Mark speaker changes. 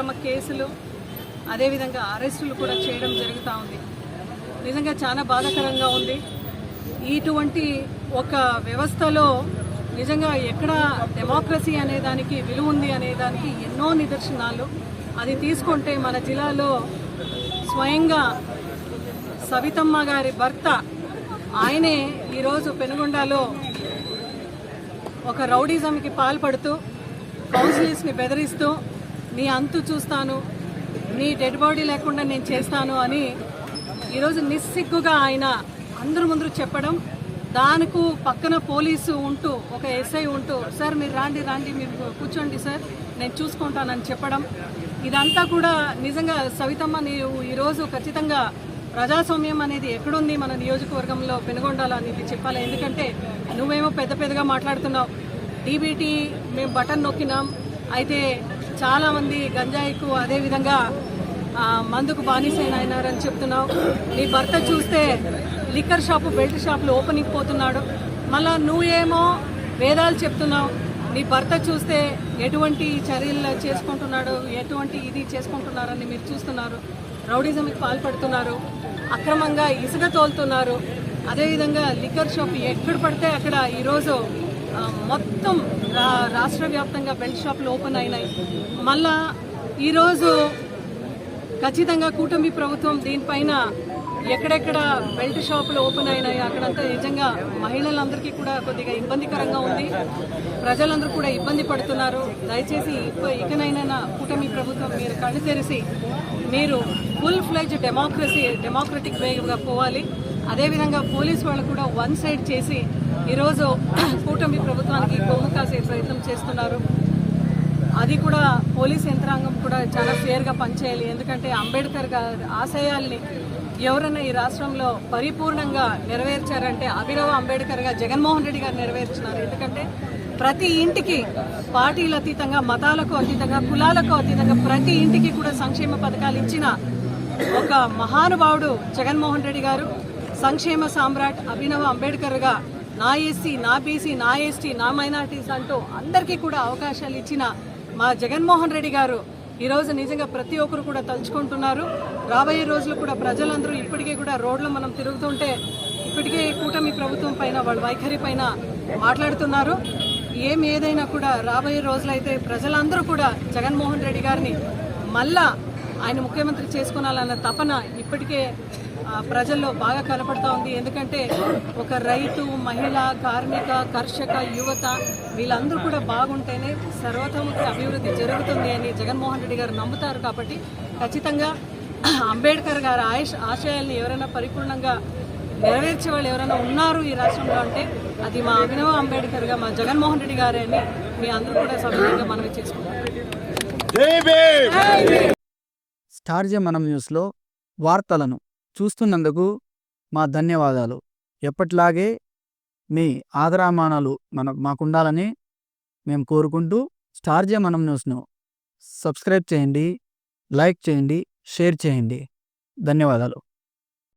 Speaker 1: అక్రమ కేసులు అదేవిధంగా అరెస్టులు కూడా చేయడం జరుగుతూ ఉంది. నిజంగా చాలా బాధాకరంగా ఉంది. ఇటువంటి ఒక వ్యవస్థలో నిజంగా ఎక్కడ డెమోక్రసీ అనేదానికి విలువ ఉంది అనేదానికి ఎన్నో నిదర్శనాలు. అది తీసుకుంటే మన జిల్లాలో స్వయంగా సవితమ్మ గారి భర్త ఆయనే ఈరోజు పెనుగొండలో ఒక రౌడీజంకి పాల్పడుతూ కౌన్సిలర్స్ని బెదిరిస్తూ నీ అంతు చూస్తాను, నీ డెడ్ బాడీ లేకుండా నేను చేస్తాను అని ఈరోజు నిస్సిగ్గుగా ఆయన అందరి ముందు చెప్పడం, దానికి పక్కన పోలీసు ఉంటూ ఒక ఎస్ఐ ఉంటూ సార్ మీరు రాండి మీరు కూర్చోండి సార్ నేను చూసుకుంటానని చెప్పడం, ఇదంతా కూడా నిజంగా సవితమ్మ నీవు ఈరోజు ఖచ్చితంగా ప్రజాస్వామ్యం అనేది ఎక్కడుంది మన నియోజకవర్గంలో పెనుగొండాలో అనేది చెప్పాలి. ఎందుకంటే నువ్వేమో పెద్దగా మాట్లాడుతున్నావు, డీబీటీ మేము బటన్ నొక్కినాం, అయితే చాలామంది గంజాయికు అదేవిధంగా మందుకు బానిసైనారని చెప్తున్నావు. నీ భర్త చూస్తే లిక్కర్ షాపు బెల్ట్ షాపులు ఓపెనింగ్ పోతున్నాడు, మళ్ళా నువ్వేమో వేదాలు చెప్తున్నావు. నీ భర్త చూస్తే ఎటువంటి చర్యలు చేసుకుంటున్నాడు, ఎటువంటి ఇది చేసుకుంటున్నారని మీరు చూస్తున్నారు. రౌడీజంకి పాల్పడుతున్నారు, అక్రమంగా ఇసుక తోలుతున్నారు, అదేవిధంగా లిక్కర్ షాప్ ఎక్కడ పడితే అక్కడ ఈరోజు మొత్తం రాష్ట్ర వ్యాప్తంగా బెల్ట్ షాపులు ఓపెన్ అయినాయి. మళ్ళా ఈరోజు ఖచ్చితంగా కూటమి ప్రభుత్వం దీనిపైన ఎక్కడెక్కడ బెల్ట్ షాపులు ఓపెన్ అయినాయి అక్కడంతా నిజంగా మహిళలందరికీ కూడా కొద్దిగా ఇబ్బందికరంగా ఉంది, ప్రజలందరూ కూడా ఇబ్బంది పడుతున్నారు. దయచేసి ఇకనైనా కూటమి ప్రభుత్వం మీరు కళ్ళు తెరిచి మీరు ఫుల్ ఫ్లెడ్జ్ డెమోక్రటిక్ వేగా పోవాలి. అదేవిధంగా పోలీసు వాళ్ళు కూడా వన్ సైడ్ చేసి ఈరోజు కూటమి ప్రభుత్వానికి కొమ్ము కాసే ప్రయత్నం చేస్తున్నారు. అది కూడా పోలీస్ యంత్రాంగం కూడా చాలా ఫేర్గా పనిచేయాలి. ఎందుకంటే అంబేద్కర్ గారి ఆశయాల్ని ఎవరైనా ఈ రాష్ట్రంలో పరిపూర్ణంగా నెరవేర్చారంటే అభినవ అంబేద్కర్గా జగన్మోహన్ రెడ్డి గారు నెరవేర్చినారు. ఎందుకంటే ప్రతి ఇంటికి పార్టీలు అతీతంగా, మతాలకు అతీతంగా, కులాలకు అతీతంగా ప్రతి ఇంటికి కూడా సంక్షేమ పథకాలు ఇచ్చిన ఒక మహానుభావుడు జగన్మోహన్ రెడ్డి గారు. సంక్షేమ సామ్రాట్ అభినవ అంబేద్కర్గా నా ఎస్సీ, నా బీసీ, నా ఎస్టీ, నా మైనార్టీస్ అంటూ అందరికీ కూడా అవకాశాలు ఇచ్చిన మా జగన్మోహన్ రెడ్డి గారు ఈరోజు నిజంగా ప్రతి ఒక్కరు కూడా తలుచుకుంటున్నారు. రాబోయే రోజులు కూడా ప్రజలందరూ ఇప్పటికే కూడా రోడ్లు మనం తిరుగుతుంటే ఇప్పటికే కూటమి ప్రభుత్వం పైన వాళ్ళ వైఖరి పైన మాట్లాడుతున్నారు. ఏదైనా కూడా రాబోయే రోజులైతే ప్రజలందరూ కూడా జగన్మోహన్ రెడ్డి గారిని మళ్ళా ఆయన ముఖ్యమంత్రి చేసుకున్నాలన్న తపన ఇప్పటికే ప్రజల్లో బాగా కనపడుతూ ఉంది. ఎందుకంటే ఒక రైతు, మహిళ, కార్మిక, కర్షక, యువత వీళ్ళందరూ కూడా బాగుంటేనే సర్వతోముఖి అభివృద్ధి జరుగుతుంది అని జగన్మోహన్ రెడ్డి గారు నమ్ముతారు. కాబట్టి ఖచ్చితంగా అంబేద్కర్ గారి ఆశయాల్ని ఎవరైనా పరిపూర్ణంగా నెరవేర్చే వాళ్ళు ఎవరైనా ఉన్నారు ఈ రాష్ట్రంలో అంటే అది మా అభినవ అంబేద్కర్గా మా జగన్మోహన్ రెడ్డి గారే అని మీ అందరూ కూడా సభ్యులుగా మనవి చేసుకుంటారు.
Speaker 2: స్టార్ జే మనం న్యూస్లో వార్తలను చూస్తున్నందుకు మా ధన్యవాదాలు. ఎప్పటిలాగే మీ ఆదరామానాలు మాకుండాలని మేము కోరుకుంటూ స్టార్ జే మనం న్యూస్ను సబ్స్క్రైబ్ చేయండి, లైక్ చేయండి, షేర్ చేయండి. ధన్యవాదాలు.